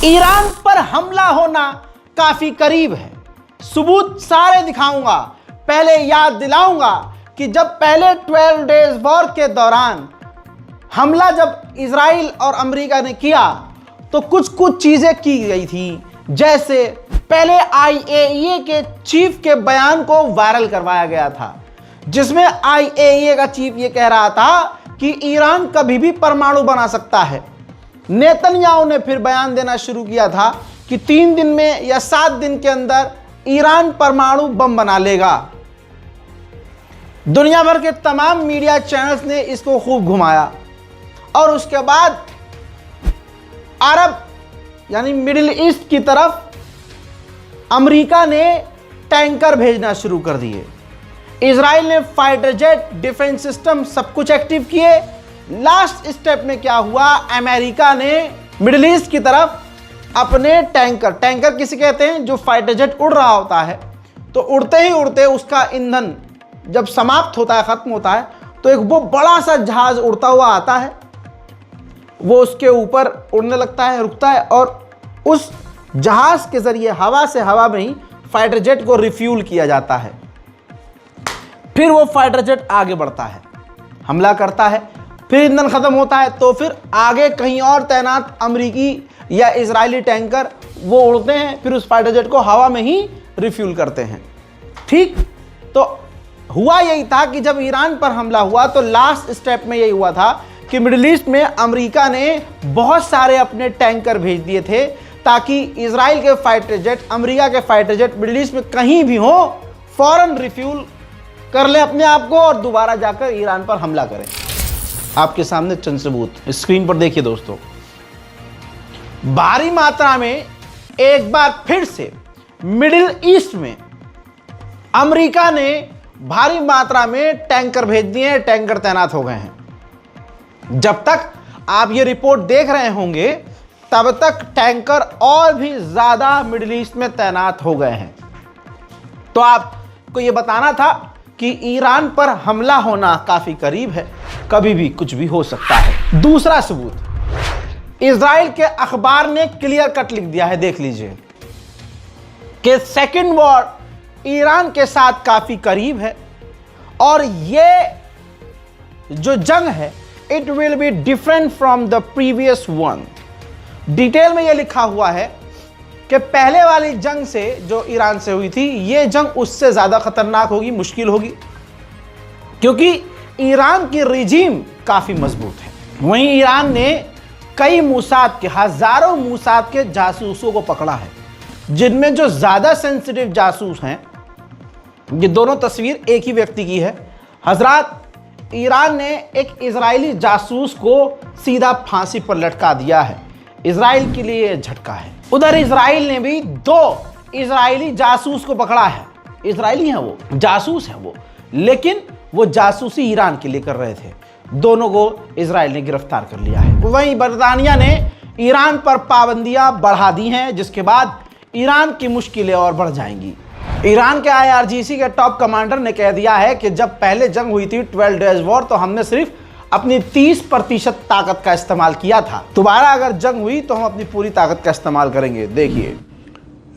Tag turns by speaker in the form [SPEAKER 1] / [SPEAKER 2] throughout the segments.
[SPEAKER 1] Iran पर हमला होना काफी करीब है। सबूत सारे दिखाऊंगा। पहले याद दिलाऊंगा कि जब पहले 12 डेज वॉर के दौरान हमला जब इजराइल और अमेरिका ने किया तो कुछ चीजें की गई थी। जैसे पहले IAEA के चीफ के बयान को वायरल करवाया गया था, जिसमें IAEA का चीफ ये कह रहा था कि ईरान कभी भी परमाणु बना सकता है। नेतन्याहू ने फिर बयान देना शुरू किया था कि 3 दिन में या 7 दिन के अंदर ईरान परमाणु बम बना लेगा। दुनिया भर के तमाम मीडिया चैनल्स ने इसको खूब घुमाया और उसके बाद अरब यानी मिडिल ईस्ट की तरफ अमेरिका ने टैंकर भेजना शुरू कर दिए। इजराइल ने फाइटर जेट, डिफेंस सिस्टम सब कुछ एक्टिव किए। लास्ट स्टेप में क्या हुआ, अमेरिका ने मिडिल ईस्ट की तरफ अपने टैंकर किसे कहते हैं, जो फाइटर जेट उड़ रहा होता है, तो उड़ते ही उड़ते उसका ईंधन जब समाप्त होता है, खत्म होता है, तो एक वो बड़ा सा जहाज उड़ता हुआ आता है, वो उसके ऊपर उड़ने लगता है, रुकता है और उस जहाज के जरिए हवा से हवा में ही फाइटर जेट को रिफ्यूल किया जाता है। फिर वो फाइटर जेट आगे बढ़ता है, हमला करता है, फिर ईंधन खत्म होता है, तो फिर आगे कहीं और तैनात अमेरिकी या इजरायली टैंकर वो उड़ते हैं, फिर उस फाइटर जेट को हवा में ही रिफ्यूल करते हैं। ठीक, तो हुआ यही था कि जब ईरान पर हमला हुआ तो लास्ट स्टेप में यही हुआ था कि मिडिल ईस्ट में अमेरिका ने बहुत सारे अपने टैंकर भेज दिए थे ताकि इजराइल के फाइटर जेट, अमेरिका के फाइटर जेट मिडिल ईस्ट में कहीं भी हो, फौरन रिफ्यूल कर ले अपने आप को और दोबारा जाकर ईरान पर हमला करें। आपके सामने चंद सबूत स्क्रीन पर देखिए दोस्तों। भारी मात्रा में एक बार फिर से मिडिल ईस्ट में अमेरिका ने भारी मात्रा में टैंकर भेज दिए हैं, टैंकर तैनात हो गए हैं। जब तक आप ये रिपोर्ट देख रहे होंगे तब तक टैंकर और भी ज्यादा मिडिल ईस्ट में तैनात हो गए हैं। तो आपको ये बताना था कि ईरान पर हमला होना काफी करीब है, कभी भी कुछ भी हो सकता है। दूसरा सबूत, इजराइल के अखबार ने क्लियर कट लिख दिया है, देख लीजिए कि सेकेंड वॉर ईरान के साथ काफी करीब है और ये जो जंग है it will be different from the previous one. Detail में यह लिखा हुआ है कि पहले वाली जंग से जो ईरान से हुई थी, ये जंग उससे ज्यादा खतरनाक होगी, मुश्किल होगी, क्योंकि ईरान की रिजीम काफी मजबूत है। वहीं ईरान ने कई मूसाद के, हजारों मूसाद के जासूसों को पकड़ा है, जिनमें जो ज्यादा सेंसिटिव जासूस हैं, ये दोनों तस्वीर एक ही व्यक्ति की है। हजरात, ईरान ने एक इजरायली जासूस को सीधा फांसी पर लटका दिया है। इजराइल के लिए झटका है। उधर इजराइल ने भी 2 इजरायली जासूस को पकड़ा है। इजरायली हैं वो, जासूस हैं वो, लेकिन वो जासूसी ईरान के लिए कर रहे थे। दोनों को इजराइल ने गिरफ्तार कर लिया है। वहीं बरतानिया ने ईरान पर पाबंदियां बढ़ा दी हैं, जिसके बाद ईरान की मुश्किलें और बढ़ जाएंगी। ईरान के IRGC के टॉप कमांडर ने कह दिया है कि जब पहले जंग हुई थी 12 डेज वॉर, तो हमने सिर्फ अपनी 30% ताकत का इस्तेमाल किया था। दोबारा अगर जंग हुई तो हम अपनी पूरी ताकत का इस्तेमाल करेंगे। देखिए,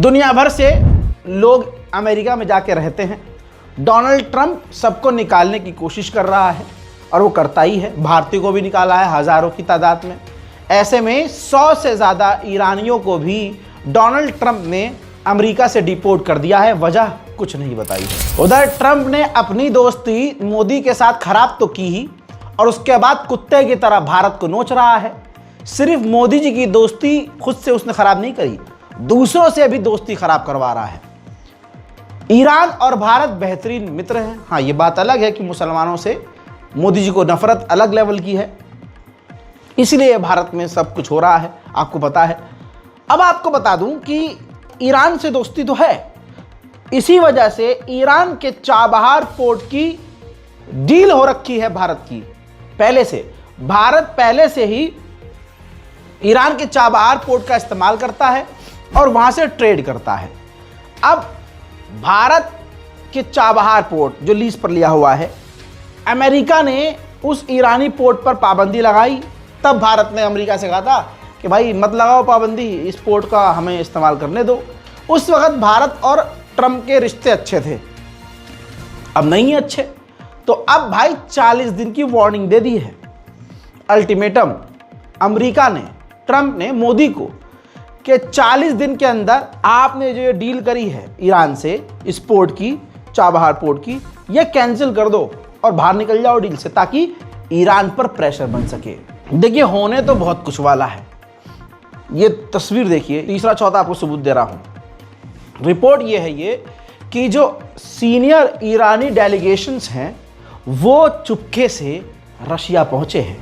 [SPEAKER 1] दुनिया भर से लोग अमेरिका में जाके रहते हैं। डोनाल्ड ट्रंप सबको निकालने की कोशिश कर रहा है और वो करता ही है। भारतीय को भी निकाला है हजारों की तादाद में। ऐसे में 100 से ज़्यादा ईरानियों को भी डोनाल्ड ट्रंप ने अमेरिका से डिपोर्ट कर दिया है। वजह कुछ नहीं बताई है। उधर ट्रंप ने अपनी दोस्ती मोदी के साथ खराब तो की ही और उसके बाद कुत्ते की तरह भारत को नोच रहा है। सिर्फ मोदी जी की दोस्ती खुद से उसने खराब नहीं करी, दूसरों से भी दोस्ती खराब करवा रहा है। ईरान और भारत बेहतरीन मित्र हैं। हाँ, ये बात अलग है कि मुसलमानों से मोदी जी को नफरत अलग लेवल की है, इसलिए भारत में सब कुछ हो रहा है, आपको पता है। अब आपको बता दूं कि ईरान से दोस्ती तो है, इसी वजह से ईरान के चाबहार पोर्ट की डील हो रखी है भारत की पहले से। भारत पहले से ही ईरान के चाबहार पोर्ट का इस्तेमाल करता है और वहां से ट्रेड करता है। अब भारत के चाबहार पोर्ट जो लीज पर लिया हुआ है, अमेरिका ने उस ईरानी पोर्ट पर पाबंदी लगाई, तब भारत ने अमेरिका से कहा था कि भाई मत लगाओ पाबंदी, इस पोर्ट का हमें इस्तेमाल करने दो। उस वक्त भारत और ट्रंप के रिश्ते अच्छे थे, अब नहीं है अच्छे। तो अब भाई 40 दिन की वार्निंग दे दी है, अल्टीमेटम अमेरिका ने, ट्रंप ने मोदी को, कि 40 दिन के अंदर आपने जो ये डील करी है ईरान से इस पोर्ट की, चाबहार पोर्ट की, ये कैंसिल कर दो और बाहर निकल जाओ डील से, ताकि ईरान पर प्रेशर बन सके। देखिए, होने तो बहुत कुछ वाला है। ये तस्वीर देखिए, तीसरा चौथा आपको सबूत दे रहा हूं। रिपोर्ट ये है ये कि जो सीनियर ईरानी डेलीगेशंस हैं वो चुपके से रशिया पहुंचे हैं।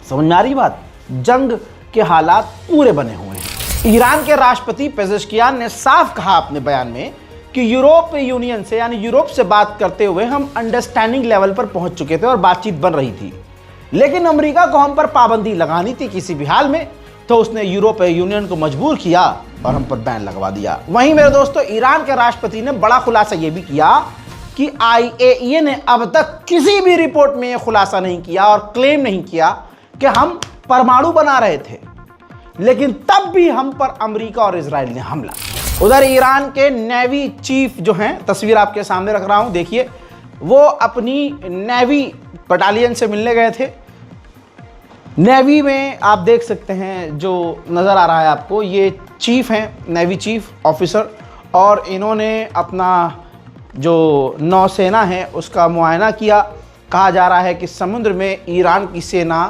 [SPEAKER 1] समझ में आ रही बात? जंग के हालात पूरे बने हुए हैं। ईरान के राष्ट्रपति पेजेश्कियान ने साफ कहा अपने बयान में कि यूरोपीय यूनियन से, यानी यूरोप से बात करते हुए हम अंडरस्टैंडिंग लेवल पर पहुंच चुके थे और बातचीत बन रही थी, लेकिन अमेरिका को हम पर पाबंदी लगानी थी किसी भी हाल में, तो उसने यूरोपीय यूनियन को मजबूर किया और हम पर बैन लगवा दिया। वहीं मेरे दोस्तों, ईरान के राष्ट्रपति ने बड़ा खुलासा यह भी किया कि IAEA ने अब तक किसी भी रिपोर्ट में यह खुलासा नहीं किया और क्लेम नहीं किया कि हम परमाणु बना रहे थे, लेकिन तब भी हम पर अमेरिका और इजराइल ने हमला। उधर ईरान के नेवी चीफ जो हैं, तस्वीर आपके सामने रख रहा हूं, देखिए, वो अपनी नेवी बटालियन से मिलने गए थे। नेवी में आप देख सकते हैं, जो नज़र आ रहा है आपको, ये चीफ हैं, नेवी चीफ ऑफिसर, और इन्होंने अपना जो नौसेना है उसका मुआयना किया। कहा जा रहा है कि समुद्र में ईरान की सेना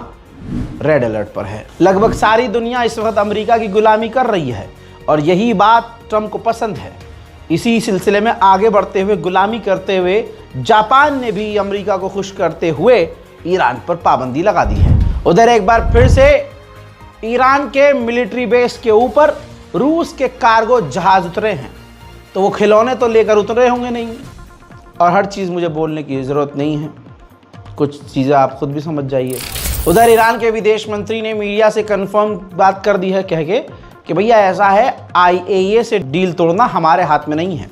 [SPEAKER 1] रेड अलर्ट पर है। लगभग सारी दुनिया इस वक्त अमेरिका की गुलामी कर रही है और यही बात ट्रंप को पसंद है। इसी सिलसिले में आगे बढ़ते हुए, गुलामी करते हुए, जापान ने भी अमेरिका को खुश करते हुए ईरान पर पाबंदी लगा दी है। उधर एक बार फिर से ईरान के मिलिट्री बेस के ऊपर रूस के कार्गो जहाज उतरे हैं, तो वो खिलौने तो लेकर उतरे होंगे नहीं, और हर चीज़ मुझे बोलने की ज़रूरत नहीं है, कुछ चीज़ें आप खुद भी समझ जाइए। उधर ईरान के विदेश मंत्री ने मीडिया से कंफर्म बात कर दी है, कह के कि भैया ऐसा है, IAEA से डील तोड़ना हमारे हाथ में नहीं है,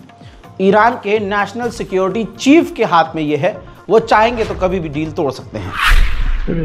[SPEAKER 1] ईरान के नेशनल सिक्योरिटी चीफ के हाथ में ये है, वो चाहेंगे तो कभी भी डील तोड़ सकते हैं।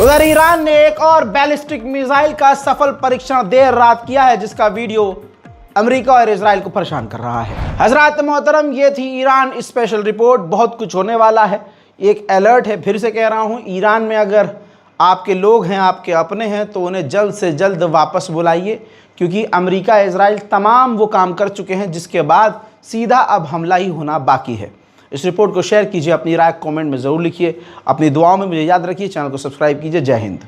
[SPEAKER 1] उधर ईरान ने एक और बैलिस्टिक मिसाइल का सफल परीक्षण देर रात किया है, जिसका वीडियो अमेरिका और इजराइल को परेशान कर रहा है। हजरात मोहतरम, ये थी ईरान स्पेशल रिपोर्ट। बहुत कुछ होने वाला है, एक अलर्ट है, फिर से कह रहा हूँ, ईरान में अगर आपके लोग हैं, आपके अपने हैं, तो उन्हें जल्द से जल्द वापस बुलाइए, क्योंकि अमेरिका इजराइल तमाम वो काम कर चुके हैं जिसके बाद सीधा अब हमला ही होना बाकी है। इस रिपोर्ट को शेयर कीजिए, अपनी राय कमेंट में ज़रूर लिखिए, अपनी दुआओं में मुझे याद रखिए, चैनल को सब्सक्राइब कीजिए। जय हिंद।